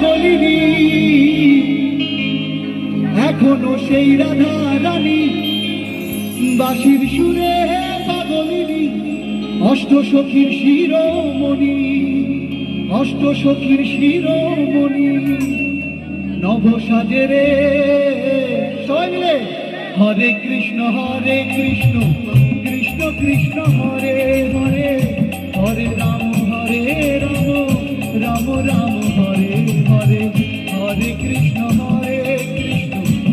পাগলিনী, এখনো সেই রাধা রানী বাঁশির সুরে পাগলিনী, অষ্টসখীর শিরোমণি, অষ্টসখীর শিরোমণি, নবসাজেরে সবাই মিলে হরে কৃষ্ণ কৃষ্ণ কৃষ্ণ হরে হরে, হরে রাম রাম রাম রাম হরে হরে, হরে কৃষ্ণ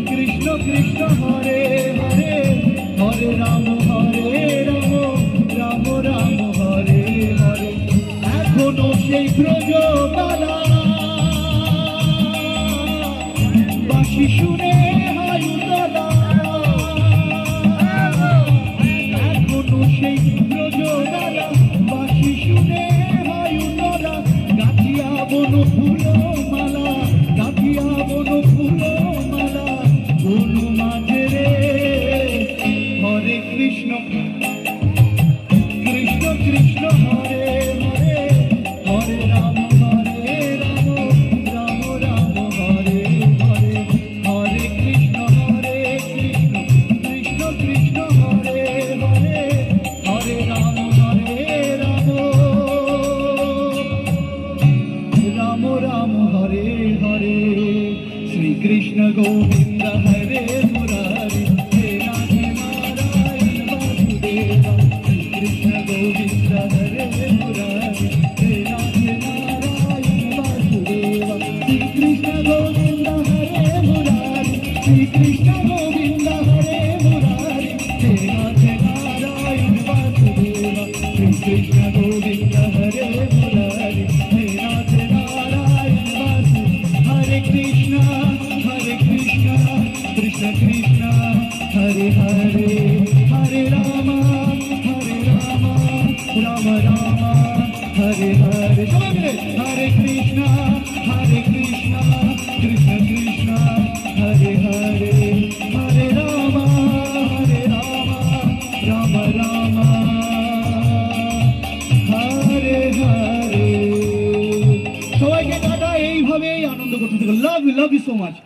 কৃষ্ণ কৃষ্ণ হরে হরে, হরে রাম রাম রাম রাম হরে হরে। এখনো সেই ব্রজবালা বাঁশি শুনে হয় উতলা, এখনো সেই ব্রজবালা বাঁশি শুনে হয় উতলা, গাঁথিয়া বন ফুল মালা, গাঁথিয়া বন ফুল মালা, বন মাঝে রে হরে কৃষ্ণ কৃষ্ণ কৃষ্ণ হরে হরে, হরে রাম রাম রাম হরে হরে, হরে কৃষ্ণ কৃষ্ণ কৃষ্ণ হরে হরে, হরে রাম রাম রাম হরে হরে। শ্রীকৃষ্ণ গোবিন্দ হরে মুরারি, হে রাধে নারায়ণ বাসুদেবা, শ্রীকৃষ্ণ গোবিন্দ হরে মুরারি, হে রাধে নারায়ণ বাসুদেবা, শ্রীকৃষ্ণ গোবিন্দ হরে মুরারি, শ্রীকৃষ্ণ গোবিন্দ হরে মুরারি, হে রাধে নারায়ণ বাসুদেবা, শ্রীকৃষ্ণ গোবিন্দ হরে মুরারি, হে রাধে নারায়ণ বাসুদেবা। হরে কৃষ্ণ কৃষ্ণ কৃষ্ণ হরে হরে, হরে রাম রাম রাম হরে হরে। সবাই মিলে হরে কৃষ্ণ কৃষ্ণ কৃষ্ণ হরে হরে, হরে রাম রাম রাম হরে হরে। সবাইকে টাটা, এইভাবেই আনন্দ করতে থাকো। Love you so much.